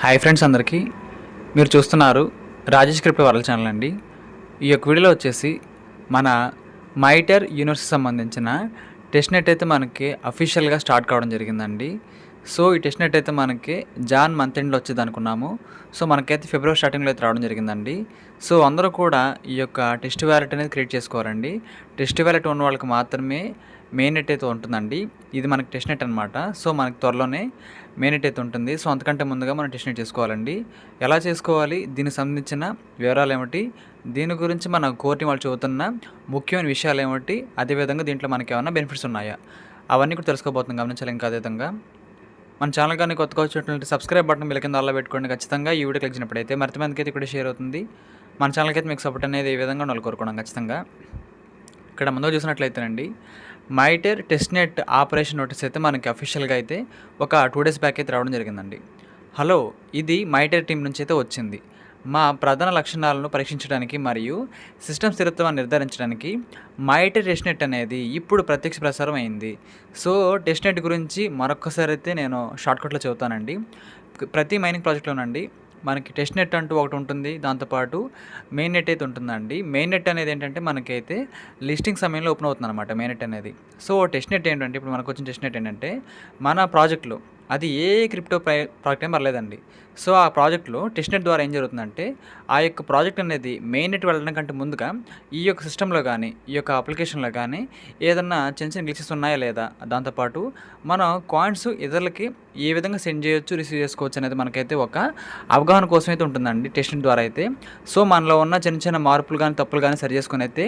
Hi friends అందరికీ. మీరు చూస్తున్నారు రాజేష్ క్రిప్టో వరల్డ్ ఛానల్ అండి. ఈ యొక్క వీడియోలో వచ్చేసి మన మైటర్ యూనివర్సిటీ సంబంధించిన టెస్ట్ నెట్ అయితే మనకి అఫీషియల్గా స్టార్ట్ కావడం జరిగిందండి. సో ఈ టెస్ట్ నెట్ అయితే మనకి జాన్ మంత్ ఎండ్లో వచ్చేది అనుకున్నాము. సో మనకైతే ఫిబ్రవరి స్టార్టింగ్లో అయితే రావడం జరిగిందండి. సో అందరూ కూడా ఈ యొక్క టెస్ట్ వ్యాలెట్ అనేది క్రియేట్ చేసుకోవాలండి. టెస్ట్ వ్యాలెట్ ఉన్న వాళ్ళకి మాత్రమే మెయిన్ నెట్ అయితే ఉంటుందండి. ఇది మనకి టెస్ట్ నెట్ అనమాట. సో మనకి త్వరలోనే మెయిన్ నెట్ అయితే ఉంటుంది. సో అంతకంటే ముందుగా మనం టెస్ట్ నెట్ చేసుకోవాలండి. ఎలా చేసుకోవాలి, దీనికి సంబంధించిన వివరాలు ఏమిటి, దీని గురించి మన కోర్ టీం వాళ్ళు చెబుతున్న ముఖ్యమైన విషయాలు ఏమిటి, అదేవిధంగా దీంట్లో మనకి ఏమైనా బెనిఫిట్స్ ఉన్నాయా, అవన్నీ కూడా తెలుసుకోబోతున్నాం. గమనించాలి. ఇంకా అదేవిధంగా మన ఛానల్ కానీ కొత్తగా వచ్చినట్లయితే సబ్స్క్రైబ్ బటన్ బిల్ కింద అలా పెట్టుకోండి. ఖచ్చితంగా ఈ వీడియో క్లిక్ చేసినప్పుడైతే మరింత మందికి అయితే కూడా షేర్ అవుతుంది. మన ఛానల్కి అయితే మీకు సపోర్ట్ అనేది ఈ విధంగా వాళ్ళు కోరుకోవడం ఖచ్చితంగా. ఇక్కడ ముందుగా చూసినట్లయితేనండి, మైటర్ టెస్ట్ నెట్ ఆపరేషన్ నోటీస్ అయితే మనకి అఫీషియల్గా అయితే ఒక 2 days బ్యాక్ అయితే రావడం జరిగిందండి. హలో, ఇది మైటర్ టీం నుంచి అయితే వచ్చింది. మా ప్రధాన లక్షణాలను పరీక్షించడానికి మరియు సిస్టమ్ స్థిరత్వాన్ని నిర్ధారించడానికి మైటర్ టెస్ట్ నెట్ అనేది ఇప్పుడు ప్రత్యక్ష ప్రసారం అయింది. సో టెస్ట్ నెట్ గురించి మరొకసారి అయితే నేను షార్ట్కట్లో చెబుతానండి. ప్రతి మైనింగ్ ప్రాజెక్ట్లోనండి మనకి టెస్ట్ నెట్ అంటూ ఒకటి ఉంటుంది. దాంతోపాటు మెయిన్ నెట్ అయితే ఉంటుందండి. మెయిన్ నెట్ అనేది ఏంటంటే మనకైతే లిస్టింగ్ సమయంలో ఓపెన్ అవుతుంది అనమాట మెయిన్ నెట్ అనేది. సో టెస్ట్ నెట్ ఏంటంటే ఇప్పుడు మనకు వచ్చిన టెస్ట్ నెట్ ఏంటంటే మన ప్రాజెక్ట్లో అది ఏ క్రిప్టో ప్రాజెక్ట్ ఏం పర్లేదండి. సో ఆ ప్రాజెక్ట్లో టెస్ట్ నెట్ ద్వారా ఏం జరుగుతుందంటే ఆ యొక్క ప్రాజెక్ట్ అనేది మెయిన్ నెట్ వెళ్ళడం కంటే ముందుగా ఈ యొక్క సిస్టంలో కానీ ఈ యొక్క అప్లికేషన్లో కానీ ఏదన్నా చిన్న చిన్న గ్లిచెస్ ఉన్నాయా లేదా, దాంతోపాటు మనం కాయిన్స్ ఇతరులకి ఏ విధంగా సెండ్ చేయొచ్చు, రిసీవ్ చేసుకోవచ్చు అనేది మనకైతే ఒక అవగాహన కోసం అయితే ఉంటుందండి టెస్ట్ నెట్ ద్వారా అయితే. సో మనలో ఉన్న చిన్న చిన్న మార్పులు కానీ తప్పులు కానీ సరి చేసుకుని అయితే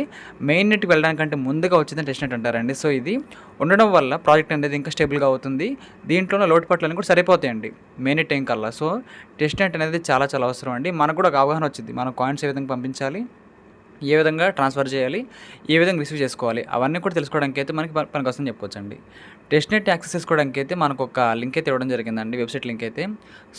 మెయిన్ నెట్కి వెళ్ళడానికంటే ముందుగా వచ్చిందని టెస్ట్ నెట్ అంటారండి. సో ఇది ఉండడం వల్ల ప్రాజెక్ట్ అనేది ఇంకా స్టేబుల్గా అవుతుంది. దీంట్లోనే లోటుపాట్లన్నీ కూడా సరిపోతాయండి మెయిన్ నెట్ ఏం కల్లా. సో టెస్ట్ నెట్ అనేది చాలా చాలా అవసరం అండి. మనకు కూడా ఒక అవగాహన వచ్చింది, మనం కాయిన్స్ ఏ విధంగా పంపించాలి, ఏ విధంగా ట్రాన్స్ఫర్ చేయాలి, ఏ విధంగా రిసీవ్ చేసుకోవాలి, అవన్నీ కూడా తెలుసుకోవడానికి అయితే మనకి పనికి వస్తుందని చెప్పొచ్చండి. టెస్ట్ నెట్ యాక్సెస్ చేసుకోవడానికి అయితే మనకు ఒక లింక్ అయితే ఇవ్వడం జరిగిందండి, వెబ్సైట్ లింక్ అయితే.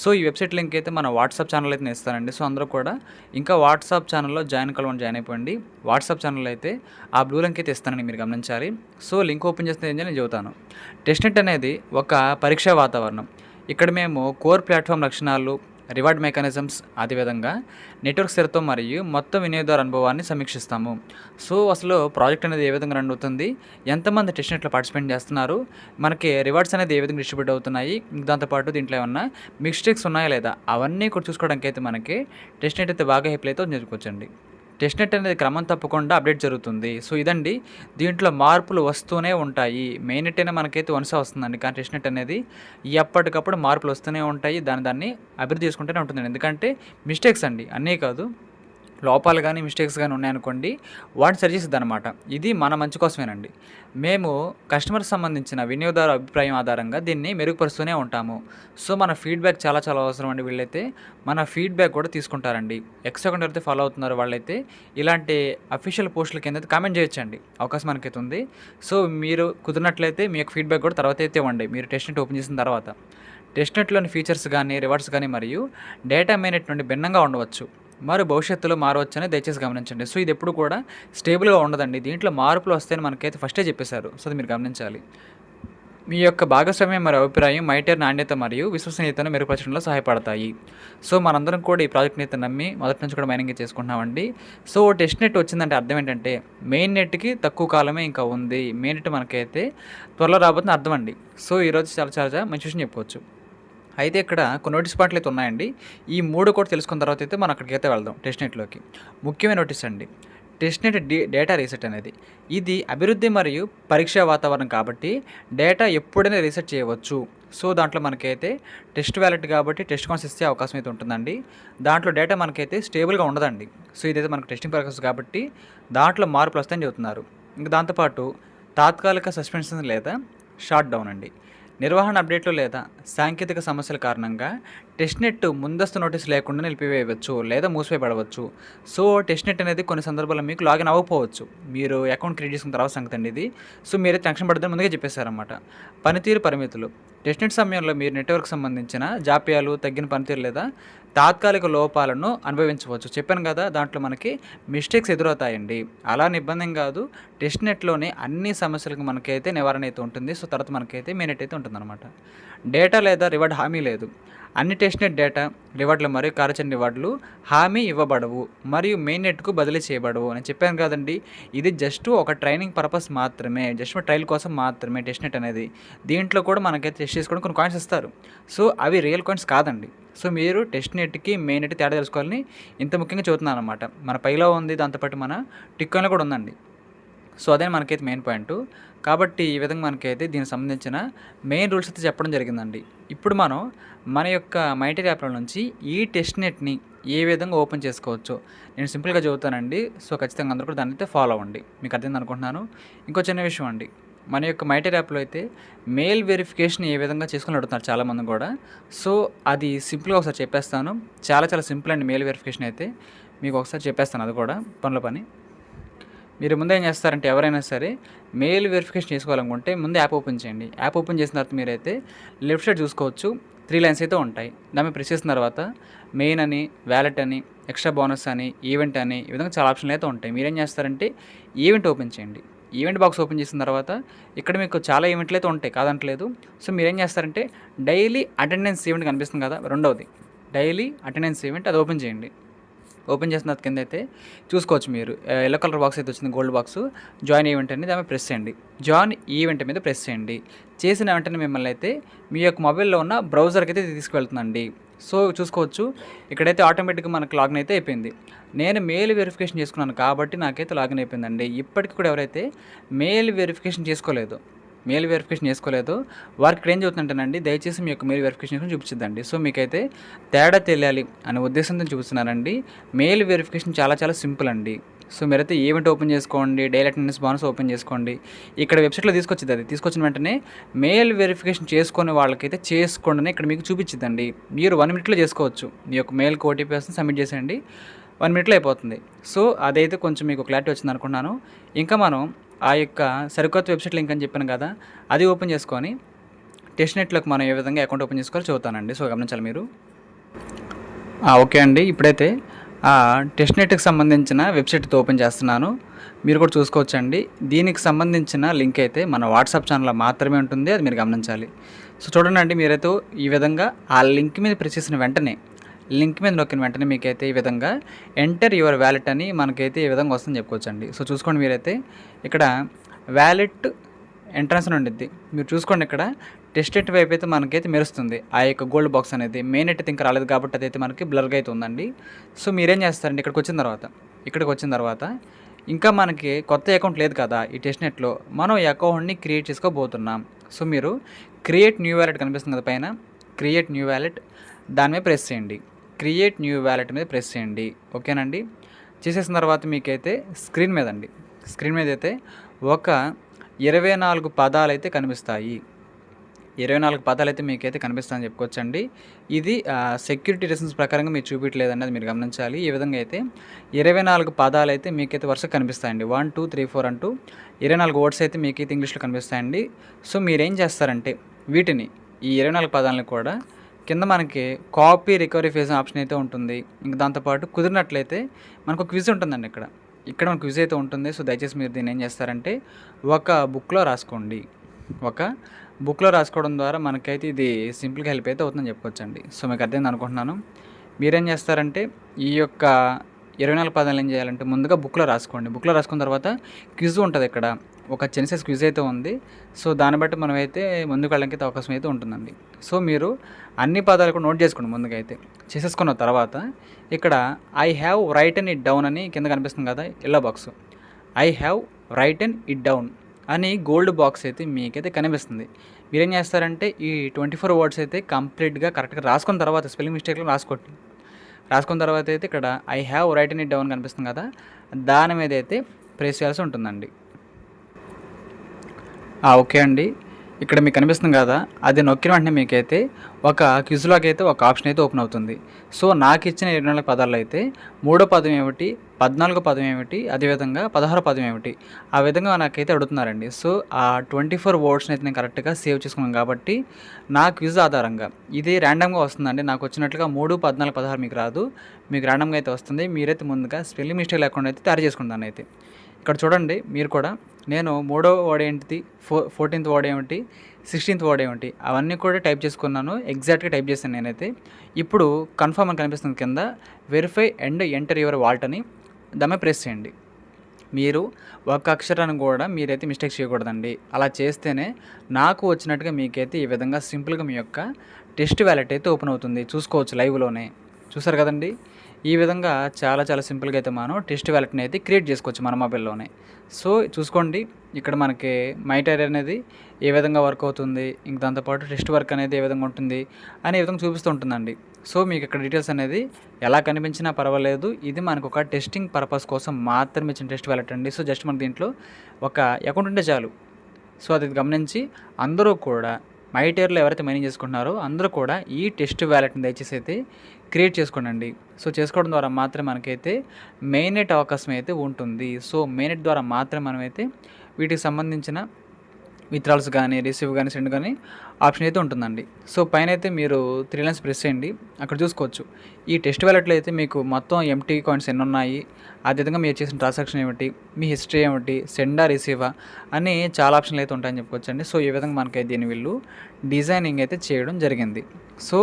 సో ఈ వెబ్సైట్ లింక్ అయితే మన వాట్సాప్ ఛానల్ అయితే నేను ఇస్తానండి. సో అందరూ కూడా ఇంకా వాట్సాప్ ఛానల్లో జాయిన్ అయిపోండి. వాట్సాప్ ఛానల్ అయితే ఆ బ్లూ లింక్ అయితే ఇస్తానని మీరు గమనించాలి. సో లింక్ ఓపెన్ చేస్తే నేను చెబుతాను. టెస్ట్ నెట్ అనేది ఒక పరీక్షా వాతావరణం. ఇక్కడ మేము కోర్ ప్లాట్ఫామ్ లక్షణాలు, రివార్డ్ మెకానిజమ్స్, అదేవిధంగా నెట్వర్క్ స్థిరత్వం మరియు మొత్తం వినియోగదారు అనుభవాన్ని సమీక్షిస్తాము. సో అసలు ప్రాజెక్ట్ అనేది ఏ విధంగా రన్ అవుతుంది, ఎంతమంది టెస్ట్ నెట్లో పార్టిసిపేట్ చేస్తున్నారు, మనకి రివార్డ్స్ అనేది ఏ విధంగా డిస్ట్రిబ్యూట్ అవుతున్నాయి, దాంతోపాటు దీంట్లో ఏమన్నా మిస్టేక్స్ ఉన్నాయా లేదా, అవన్నీ కూడా చూసుకోవడానికి అయితే మనకి టెస్ట్ నెట్ అయితే బాగా హెల్ప్ అయితే నేర్చుకోవచ్చండి. టెస్ట్ నెట్ అనేది క్రమం తప్పకుండా అప్డేట్ జరుగుతుంది. సో ఇదండి, దీంట్లో మార్పులు వస్తూనే ఉంటాయి. మెయిన్ నెట్ అయినా మనకైతే వన్సా వస్తుందండి, కానీ టెస్ట్ నెట్ అనేది ఎప్పటికప్పుడు మార్పులు వస్తూనే ఉంటాయి. దాన్ని అభివృద్ధి చేసుకుంటూనే ఉంటుందండి. ఎందుకంటే మిస్టేక్స్ అండి, అన్నీ కాదు, లోపాలు కానీ మిస్టేక్స్ కానీ ఉన్నాయనుకోండి, వాటిని సరిచేస్తుంది అనమాట. ఇది మన మంచి కోసమేనండి. మేము కస్టమర్ సంబంధించిన వినియోగదారు అభిప్రాయం ఆధారంగా దీన్ని మెరుగుపరుస్తూనే ఉంటాము. సో మన ఫీడ్బ్యాక్ చాలా చాలా అవసరం అండి. వీళ్ళైతే మన ఫీడ్బ్యాక్ కూడా తీసుకుంటారండి. ఎక్స్ అకౌంట్ ఎవరైతే ఫాలో అవుతున్నారో వాళ్ళైతే ఇలాంటి అఫీషియల్ పోస్టుల కింద కామెంట్ చేయొచ్చండి, అవకాశం మనకైతే ఉంది. సో మీరు కుదిరినట్లయితే మీ యొక్క ఫీడ్బ్యాక్ కూడా తర్వాత అయితే ఇవ్వండి, మీరు టెస్ట్ నెట్ ఓపెన్ చేసిన తర్వాత. టెస్ట్ నెట్లోని ఫీచర్స్ కానీ, రివార్డ్స్ కానీ మరియు డేటా మెయిన్ నెట్ నుండి భిన్నంగా ఉండవచ్చు, మరి భవిష్యత్తులో మారవచ్చని దయచేసి గమనించండి. సో ఇది ఎప్పుడు కూడా స్టేబుల్గా ఉండదండి. దీంట్లో మార్పులు వస్తాయని మనకైతే ఫస్టే చెప్పేశారు. సో అది మీరు గమనించాలి. మీ యొక్క భాగస్వామ్యం మరియు అభిప్రాయం మైటర్ నాణ్యత మరియు విశ్వసనీయతను మెరుగుపరచడంలో సహాయపడతాయి. సో మనందరం కూడా ఈ ప్రాజెక్ట్ని అయితే నమ్మి మొదటి నుంచి కూడా మైనింగ్ చేసుకుంటున్నామండి. సో టెస్ట్ నెట్ వచ్చిందంటే అర్థం ఏంటంటే మెయిన్ నెట్కి తక్కువ కాలమే ఇంకా ఉంది. మెయిన్ నెట్ మనకైతే త్వరలో రాబోతుంది అర్థం అండి. సో ఈరోజు చాలా చాలా మంచి విషయం చెప్పుకోవచ్చు. అయితే ఇక్కడ కొన్ని నోటీస్ పాయింట్లు అయితే ఉన్నాయండి. ఈ 3 కూడా తెలుసుకున్న తర్వాత అయితే మనం అక్కడికి అయితే వెళ్దాం టెస్ట్ నెట్లోకి. ముఖ్యమైన నోటీస్ అండి, టెస్ట్ నెట్ డేటా రీసెట్ అనేది ఇది అభివృద్ధి మరియు పరీక్షా వాతావరణం కాబట్టి డేటా ఎప్పుడైనా రీసెట్ చేయవచ్చు. సో దాంట్లో మనకైతే టెస్ట్ వ్యాలెట్ కాబట్టి టెస్ట్ కాయిన్స్ ఇచ్చే అవకాశం అయితే ఉంటుందండి. దాంట్లో డేటా మనకైతే స్టేబుల్గా ఉండదండి. సో ఇదైతే మనకు టెస్టింగ్ పర్పస్ కాబట్టి దాంట్లో మార్పులు వస్తాయని చెబుతున్నారు. ఇంకా దాంతోపాటు తాత్కాలిక సస్పెన్షన్ లేదా షాట్ డౌన్ అండి, నిర్వహణ అప్డేట్లు లేదా సాంకేతిక సమస్యల కారణంగా టెస్ట్ నెట్ ముందస్తు నోటీస్ లేకుండా నిలిపివేయవచ్చు లేదా మూసివేయబడవచ్చు. సో టెస్ట్ నెట్ అనేది కొన్ని సందర్భాల్లో మీకు లాగిన్ అవ్వకపోవచ్చు. మీరు అకౌంట్ క్రియేట్ చేసుకున్న తర్వాత సంగతి అండి ఇది. సో మీరైతే టెన్షన్ పడుతుందని ముందుగా చెప్పేశారన్నమాట. పనితీరు పరిమితులు, టెస్ట్ నెట్ సమయంలో మీరు నెట్వర్క్ సంబంధించిన జాప్యాలు, తగ్గిన పనితీరు లేదా తాత్కాలిక లోపాలను అనుభవించవచ్చు. చెప్పాను కదా, దాంట్లో మనకి మిస్టేక్స్ ఎదురవుతాయండి. అలా ఇబ్బంది కాదు, టెస్ట్ నెట్లోనే అన్ని సమస్యలకు మనకైతే నివారణ అయితే ఉంటుంది. సో తర్వాత మనకైతే మెయిన్ నెట్ అయితే ఉంటుందన్నమాట. డేటా లేదా రివార్డ్ హామీ లేదు, అన్ని టెస్ట్‌నెట్ డేటా, రివార్డులు మరియు కార్యాచరణ రివార్డులు హామీ ఇవ్వబడవు మరియు మెయిన్ నెట్‌కు బదిలీ చేయబడవు. నేను చెప్పాను కదండీ! ఇది జస్ట్ ఒక ట్రైనింగ్ పర్పస్ మాత్రమే. జస్ట్ ట్రయల్ కోసం మాత్రమే టెస్ట్‌నెట్ అనేది. దీంట్లో కూడా మనకైతే టెస్ట్ చేసుకోవడానికి కొన్ని కాయిన్స్ ఇస్తారు. సో, అవి రియల్ కాయిన్స్ కాదండి. సో, మీరు టెస్ట్‌నెట్‌కి, మెయిన్ నెట్‌కి తేడా తెలుసుకోవాలని ఇంత ముఖ్యంగా చెబుతున్నాననమాట. మన పైలో ఉంది, దాంతో పాటు మన టిక్కాయిన్‌లో కూడా ఉందండి. సో, అదే మనకైతే మెయిన్ పాయింటు. కాబట్టి ఈ విధంగా మనకైతే దీనికి సంబంధించిన మెయిన్ రూల్స్ అయితే చెప్పడం జరిగిందండి. ఇప్పుడు మనం మన యొక్క మైటర్ యాప్‌లో నుంచి ఈ టెస్ట్‌నెట్‌ని ఏ విధంగా ఓపెన్ చేసుకోవచ్చో నేను సింపుల్‌గా చెబుతానండి. సో, ఖచ్చితంగా అందరూ కూడా దాన్నైతే ఫాలో అవ్వండి. మీకు అర్థమైంది అనుకుంటున్నాను. ఇంకో చిన్న విషయం అండి. మన యొక్క మైటర్ యాప్‌లో అయితే మెయిల్ వెరిఫికేషన్ ఏ విధంగా చేసుకోవాలని అడుగుతున్నారు చాలామంది కూడా. సో, అది సింపుల్‌గా ఒకసారి చెప్పేస్తాను. చాలా సింపుల్ అండి మెయిల్ వెరిఫికేషన్ అయితే. మీకు ఒకసారి చెప్పేస్తాను అది కూడా పనిలో పని. మీరు ముందు ఏం చేస్తారంటే ఎవరైనా సరే మెయిల్ వెరిఫికేషన్ చేసుకోవాలనుకుంటే ముందు యాప్ ఓపెన్ చేయండి. యాప్ ఓపెన్ చేసిన తర్వాత మీరైతే లెఫ్ట్ సైడ్ చూసుకోవచ్చు 3 లైన్స్ అయితే ఉంటాయి. దాన్ని ప్రెస్ చేసిన తర్వాత మెయిన్ అని, వాలెట్ అని, ఎక్స్ట్రా బోనస్ అని, ఈవెంట్ అని ఈ విధంగా చాలా ఆప్షన్లు అయితే ఉంటాయి. మీరేం చేస్తారంటే ఈవెంట్ ఓపెన్ చేయండి. ఈవెంట్ బాక్స్ ఓపెన్ చేసిన తర్వాత ఇక్కడ మీకు చాలా ఈవెంట్లు అయితే ఉంటాయి కాదంటలేదు. సో, మీరేం చేస్తారంటే డైలీ అటెండెన్స్ ఈవెంట్ కనిపిస్తుంది కదా, రెండవది డైలీ అటెండెన్స్ ఈవెంట్ అది ఓపెన్ చేయండి. ఓపెన్ చేసిన తర్వాత కింద అయితే చూసుకోవచ్చు మీరు ఎల్లో కలర్ బాక్స్ అయితే వచ్చింది, గోల్డ్ బాక్స్. జాయిన్ ఈవెంట్ అనేది దాని మీద ప్రెస్ చేయండి. జాయిన్ ఈవెంట్ మీద ప్రెస్ చేయండి. చేసిన వెంటనే మిమ్మల్ని అయితే మీ యొక్క మొబైల్లో ఉన్న బ్రౌజర్కి అయితే తీసుకువెళ్తుందండి. సో, చూసుకోవచ్చు ఇక్కడైతే ఆటోమేటిక్గా మనకు లాగిన్ అయితే అయిపోయింది. నేను మెయిల్ వెరిఫికేషన్ చేసుకున్నాను కాబట్టి నాకైతే లాగిన్ అయిపోయిందండి. ఇప్పటికి కూడా ఎవరైతే మెయిల్ వెరిఫికేషన్ చేసుకోలేదో వారికి ఇక్కడ ఏం చెబుతుంటానండి, దయచేసి మీ యొక్క మెయిల్ వెరిఫికేషన్ చూపించద్దండి. సో, మీకైతే తేడా తెలియాలి అనే ఉద్దేశంతో చూపిస్తున్నానండి. మెయిల్ వెరిఫికేషన్ చాలా సింపుల్ అండి. సో, మీరైతే ఈవెంట్ ఓపెన్ చేసుకోండి, డైలీ అటెండెన్స్ బోనస్ ఓపెన్ చేసుకోండి. ఇక్కడ వెబ్సైట్లో తీసుకొచ్చింది. అది తీసుకొచ్చిన వెంటనే మెయిల్ వెరిఫికేషన్ చేసుకునే వాళ్ళకైతే చేసుకోండి అని ఇక్కడ మీకు చూపించిద్దండి. మీరు 1 మినిట్లో చేసుకోవచ్చు. మీ యొక్క మెయిల్కి ఓటీపీ వస్తుంది, సబ్మిట్ చేసేయండి. 1 మినిట్లో అయిపోతుంది. సో, అదైతే కొంచెం మీకు క్లారిటీ వచ్చింది అనుకున్నాను. ఇంకా మనం ఆ యొక్క సరికొత్త వెబ్సైట్ లింక్ అని చెప్పాను కదా, అది ఓపెన్ చేసుకొని టెస్ట్‌నెట్‌లోకి మనం ఏ విధంగా అకౌంట్ ఓపెన్ చేసుకోవాలో చెబుతానండి. సో, గమనించాలి మీరు. ఓకే అండి. ఇప్పుడైతే టెస్ట్‌నెట్‌కి సంబంధించిన వెబ్సైట్ ఓపెన్ చేస్తున్నాను. మీరు కూడా చూసుకోవచ్చండి. దీనికి సంబంధించిన లింక్ అయితే మన వాట్సాప్ ఛానల్లో మాత్రమే ఉంటుంది. అది మీరు గమనించాలి. సో, చూడండి మీరైతే ఈ విధంగా ఆ లింక్ మీద ప్రెస్ చేసిన వెంటనే నొక్కిన వెంటనే మీకైతే ఈ విధంగా ఎంటర్ యువర్ వ్యాలెట్ అని మనకైతే ఈ విధంగా వస్తుందని చెప్పుకోవచ్చండి. సో, చూసుకోండి మీరైతే ఇక్కడ వ్యాలెట్ ఎంట్రన్స్ అని ఉండిద్ది. మీరు చూసుకోండి ఇక్కడ టెస్ట్‌నెట్ వైపు అయితే మనకైతే మెరుస్తుంది ఆ యొక్క గోల్డ్ బాక్స్ అనేది. మెయిన్ నెట్ అయితే ఇంకా రాలేదు కాబట్టి అదైతే మనకి బ్లర్గా అయితే ఉందండి. సో, మీరేం చేస్తారండి ఇక్కడికి వచ్చిన తర్వాత ఇంకా మనకి కొత్త అకౌంట్ లేదు కదా ఈ టెస్ట్‌నెట్‌లో, మనం ఈ అకౌంట్ని క్రియేట్ చేసుకోబోతున్నాం. సో, మీరు క్రియేట్ న్యూ వ్యాలెట్ కనిపిస్తుంది కదా పైన, క్రియేట్ న్యూ వ్యాలెట్ దాని మీద ప్రెస్ చేయండి. క్రియేట్ న్యూ వ్యాలెట్ మీద ప్రెస్ చేయండి. ఓకేనండి. చేసేసిన తర్వాత మీకైతే స్క్రీన్ మీద అయితే ఒక 24 పదాలు అయితే కనిపిస్తాయి. 24 పదాలు అయితే మీకైతే కనిపిస్తాయని చెప్పుకోవచ్చండి. ఇది సెక్యూరిటీ రీజన్స్ ప్రకారంగా మీకు చూపించలేదండి, అది మీరు గమనించాలి. ఈ విధంగా అయితే 24 పదాలు అయితే మీకైతే వరుసగా కనిపిస్తాయండి. 1, 2, 3, 4 అంటూ 24 వర్డ్స్ అయితే మీకైతే ఇంగ్లీష్లో కనిపిస్తాయండి. సో, మీరేం చేస్తారంటే వీటిని ఈ 24 పదాలను కూడా కింద మనకి కాపీ రికవరీ ఫేజ్ ఆప్షన్ అయితే ఉంటుంది. ఇంక దాంతోపాటు కుదిరినట్లయితే మనకు క్విజ్ ఉంటుందండి ఇక్కడ మనకు క్విజ్ అయితే ఉంటుంది. సో, దయచేసి మీరు దీన్ని ఏం చేస్తారంటే ఒక బుక్లో రాసుకోవడం ద్వారా మనకైతే ఇది సింపుల్గా హెల్ప్ అయితే అవుతుందని చెప్పుకోవచ్చండి. సో, మీకు అర్థమైంది అనుకుంటున్నాను. మీరేం చేస్తారంటే ఈ యొక్క 24 పదాలు ఏం చేయాలంటే ముందుగా బుక్లో రాసుకోండి. బుక్లో రాసుకున్న తర్వాత క్విజ్ ఉంటుంది. ఇక్కడ ఒక చిన్న సైజ్ క్విజ్ అయితే ఉంది. సో, దాన్ని బట్టి మనమైతే ముందుకు వెళ్ళడానికి అవకాశం అయితే ఉంటుందండి. సో, మీరు అన్ని పదాలు కూడా నోట్ చేసుకోండి. ముందుగా అయితే చేసేసుకున్న తర్వాత ఇక్కడ I have written it down అని కింద కనిపిస్తుంది కదా yellow box, I have written it down అని గోల్డ్ బాక్స్ అయితే మీకైతే కనిపిస్తుంది. మీరేం చేస్తారంటే ఈ 24 వర్డ్స్ అయితే కంప్లీట్గా కరెక్ట్గా రాసుకున్న తర్వాత స్పెల్లింగ్ మిస్టేక్లో రాసుకున్న తర్వాత అయితే ఇక్కడ I have written it down కనిపిస్తుంది కదా, దాని మీద అయితే ప్రెస్ చేయాల్సి ఉంటుందండి. ఓకే అండి. ఇక్కడ మీకు కనిపిస్తుంది కదా, అది నొక్కిన వెంటనే మీకైతే ఒక క్విజ్లోకి అయితే ఒక ఆప్షన్ అయితే ఓపెన్ అవుతుంది. సో, నాకు ఇచ్చిన 24 పదాల్లో అయితే 3వ పదం ఏమిటి, 14వ పదం ఏమిటి, అదేవిధంగా 16వ పదం ఏమిటి, ఆ విధంగా నాకైతే అడుగుతున్నారండి. సో, ఆ 24 వర్డ్స్ని అయితే నేను కరెక్ట్గా సేవ్ చేసుకున్నాను కాబట్టి నా క్విజ్ ఆధారంగా ఇది ర్యాండమ్గా వస్తుందండి. నాకు వచ్చినట్లుగా 3, 14, 16 మీకు రాదు, మీకు ర్యాండమ్గా అయితే వస్తుంది. మీరైతే ముందుగా స్పెల్లింగ్ మిస్టేక్ లేకుండా అయితే తయారు చేసుకుంటాను అయితే. ఇక్కడ చూడండి మీరు కూడా, నేను 3వ వర్డ్ ఏంటిది, 14th వర్డ్ ఏమిటి, 16th వర్డ్ ఏమిటి అవన్నీ కూడా టైప్ చేసుకున్నాను. ఎగ్జాక్ట్గా టైప్ చేశాను నేనైతే. ఇప్పుడు కన్ఫర్మ్ అని కనిపిస్తుంది కింద, verify and enter your vault అని దాని మీద ప్రెస్ చేయండి. మీరు ఒక అక్షరాన్ని కూడా మీరైతే మిస్టేక్ చేయకూడదండి. అలా చేస్తేనే నాకు వచ్చినట్టుగా మీకైతే ఈ విధంగా సింపుల్గా మీ యొక్క టెస్ట్ వ్యాలెట్ అయితే ఓపెన్ అవుతుంది. చూసుకోవచ్చు లైవ్లోనే. చూసారు కదండి. ఈ విధంగా చాలా చాలా సింపుల్గా అయితే మనం టెస్ట్ వ్యాలెట్ని అయితే క్రియేట్ చేసుకోవచ్చు మన మొబైల్లోనే. సో చూసుకోండి, ఇక్కడ మనకి మైటర్ అనేది ఏ విధంగా వర్క్ అవుతుంది, ఇంక దాంతోపాటు టెస్ట్ వర్క్ అనేది ఏ విధంగా ఉంటుంది అనే విధంగా చూపిస్తూ ఉంటుందండి. సో మీకు ఇక్కడ డీటెయిల్స్ అనేది ఎలా కనిపించినా పర్వాలేదు. ఇది మనకు ఒక టెస్టింగ్ పర్పస్ కోసం మాత్రమే ఇచ్చిన టెస్ట్ వ్యాలెట్ అండి. సో జస్ట్ మనకు దీంట్లో ఒక అకౌంట్ ఉంటే చాలు. సో అది గమనించి అందరూ కూడా మైటర్లో ఎవరైతే మైనింగ్ చేసుకుంటున్నారో అందరూ కూడా ఈ టెస్ట్ వ్యాలెట్ని దయచేసి అయితే క్రియేట్ చేసుకోండి. సో చేసుకోవడం ద్వారా మాత్రమే మనకైతే మెయినెట్ అవకాశం అయితే ఉంటుంది. సో మెయినెట్ ద్వారా మాత్రమే మనమైతే వీటికి సంబంధించిన విత్డ్రాల్స్ కానీ, రిసీవ్ కానీ, సెండ్ కానీ ఆప్షన్ అయితే ఉంటుందండి. సో పైన అయితే మీరు 3 లైన్స్ ప్రెస్ చేయండి. అక్కడ చూసుకోవచ్చు ఈ టెస్ట్ వ్యాలెట్లో అయితే మీకు మొత్తం ఎంటీ కాయిన్స్ ఎన్ని ఉన్నాయి, అదేవిధంగా మీరు చేసిన ట్రాన్సాక్షన్ ఏమిటి, మీ హిస్టరీ ఏమిటి, సెండా రిసీవా అని చాలా ఆప్షన్లు అయితే ఉంటాయని చెప్పుకోవచ్చండి. సో ఈ విధంగా మనకి దీన్ని వీళ్ళు డిజైనింగ్ అయితే చేయడం జరిగింది. సో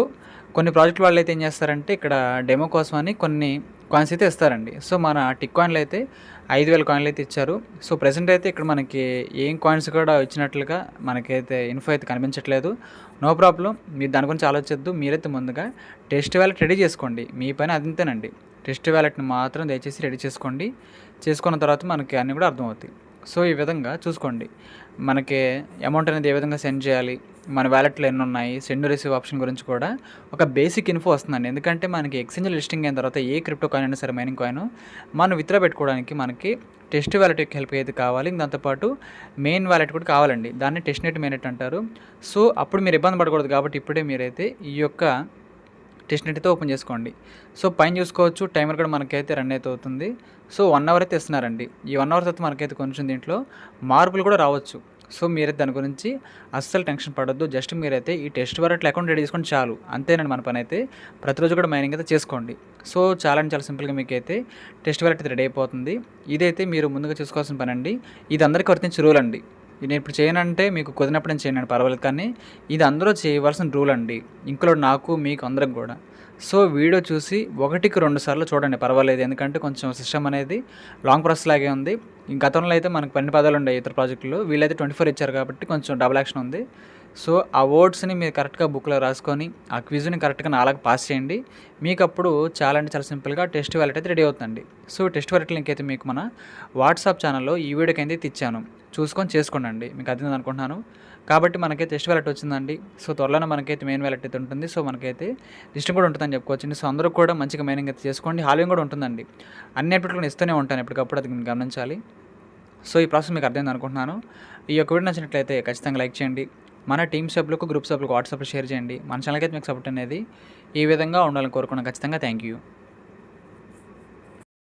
కొన్ని ప్రాజెక్ట్ వాళ్ళు అయితే ఏం చేస్తారంటే ఇక్కడ డెమో కోసం అని కొన్ని కాయిన్స్ అయితే ఇస్తారండి. సో మన టిక్ కాయిన్లు అయితే 5,000 కాయిన్లు అయితే ఇచ్చారు. సో ప్రెజెంట్ అయితే ఇక్కడ మనకి ఏం కాయిన్స్ కూడా ఇచ్చినట్లుగా మనకైతే ఇన్ఫో అయితే కనిపించట్లేదు. నో ప్రాబ్లం, మీరు దాని గురించి ఆలోచించద్దు. మీరైతే ముందుగా టెస్ట్ వ్యాలెట్ రెడీ చేసుకోండి. మీ పని అదంతేనండి. టెస్ట్ వ్యాలెట్ని మాత్రం దయచేసి రెడీ చేసుకోండి. చేసుకున్న తర్వాత మనకి అన్నీ కూడా అర్థమవుతాయి. సో ఈ విధంగా చూసుకోండి, మనకి అమౌంట్ అనేది ఏ విధంగా సెండ్ చేయాలి, మన వ్యాలెట్లో ఎన్ని ఉన్నాయి, సెండ్ రిసీవ్ ఆప్షన్ గురించి కూడా ఒక బేసిక్ ఇన్ఫో వస్తుందండి. ఎందుకంటే మనకి ఎక్స్చేంజ్ లిస్టింగ్ అయిన తర్వాత ఏ క్రిప్టో కాయిన్ అయినా సరే, మైనింగ్ కాయిన్ మనం విత్డ్రా పెట్టుకోవడానికి మనకి టెస్ట్ వ్యాలెట్ యొక్క హెల్ప్ అయితే కావాలి. దాంతోపాటు మెయిన్ వ్యాలెట్ కూడా కావాలండి. దాన్ని టెస్ట్ నెట్ మెయినెట్ అంటారు. సో అప్పుడు మీరు ఇబ్బంది పడకూడదు కాబట్టి ఇప్పుడే మీరైతే ఈ యొక్క టెస్ట్ నెట్ అయితే ఓపెన్ చేసుకోండి. సో పైన చూసుకోవచ్చు టైమర్ కూడా మనకైతే రన్ అయితే అవుతుంది. సో 1 అవర్ అయితే ఇస్తున్నారండి. ఈ 1 అవర్ తర్వాత మనకైతే కొంచెం దీంట్లో మార్పులు కూడా రావచ్చు. సో మీరైతే దాని గురించి అస్సలు టెన్షన్ పడొద్దు. జస్ట్ మీరైతే ఈ టెస్ట్ వ్యాలెట్లో అకౌంట్ రెడీ చేసుకుంటే చాలు. అంతేనండి మన పని అయితే. ప్రతిరోజు కూడా మైనింగ్ అయితే చేసుకోండి. సో చాలా అంటే చాలా సింపుల్గా మీకైతే టెస్ట్ వ్యాలెట్ అయితే రెడీ అయిపోతుంది. ఇదైతే మీరు ముందుగా చూసుకోవాల్సిన పని అండి. ఇది అందరికీ వర్తించే రూల్ అండి. నేను ఇప్పుడు చేయనంటే మీకు కుదిరినప్పుడు నేను చేయను పర్వాలేదు, కానీ ఇది అందరూ చేయవలసిన రూల్ అండి. ఇంక్లూడ్ నాకు, మీకు అందరికి కూడా. సో వీడియో చూసి 1కి 2 సార్లు చూడండి పర్వాలేదు. ఎందుకంటే కొంచెం సిస్టమ్ అనేది లాంగ్ ప్రాసెస్ లాగే ఉంది. గతంలో అయితే మనకు 12 పదాలు ఉండే ఇతర ప్రాజెక్టులు, వీళ్ళైతే 24 ఇచ్చారు కాబట్టి కొంచెం డబుల్ యాక్షన్ ఉంది. సో ఆ వర్డ్స్ని మీరు కరెక్ట్గా బుక్లో రాసుకొని ఆ క్విజ్ని కరెక్ట్గా 4 పాస్ చేయండి. మీకు అప్పుడు చాలా అంటే చాలా సింపుల్గా టెస్ట్ వ్యాలెట్ అయితే రెడీ అవుతుందండి. సో టెస్ట్ వ్యాలెట్ లింక్ అయితే మీకు మన వాట్సాప్ ఛానల్లో ఈ వీడియోకి అయితే ఇచ్చాను. చూసుకొని చేసుకోండి. మీకు అర్థమైంది అనుకుంటున్నాను. కాబట్టి మనకైతే టెస్ట్ వ్యాలెట్ వచ్చిందండి. సో త్వరలోనే మనకైతే మెయిన్ వ్యాలెట్ అయితే ఉంటుంది. సో మనకైతే లిస్టింగ్ కూడా ఉంటుందని చెప్పుకోవచ్చండి. సో అందరూ కూడా మంచిగా మైనింగ్ అయితే చేసుకోండి. హాల్వింగ్ కూడా ఉంటుందండి. అన్ని నెట్వర్క్లు ఇస్తూనే ఉంటాను ఎప్పటికప్పుడు, అది మీరు గమనించాలి. సో ఈ ప్రాసెస్ మీకు అర్థమైంది అనుకుంటున్నాను. ఈ యొక్క వీడియో నచ్చినట్లయితే ఖచ్చితంగా లైక్ చేయండి. మన టీమ్ సభ్యులకు, గ్రూప్ సభ్యులకు వాట్సాప్లో షేర్ చేయండి. మన ఛానల్కి అయితే మీకు సపోర్ట్ అనేది ఈ విధంగా ఉండాలని కోరుకున్నాను. ఖచ్చితంగా థ్యాంక్ యూ.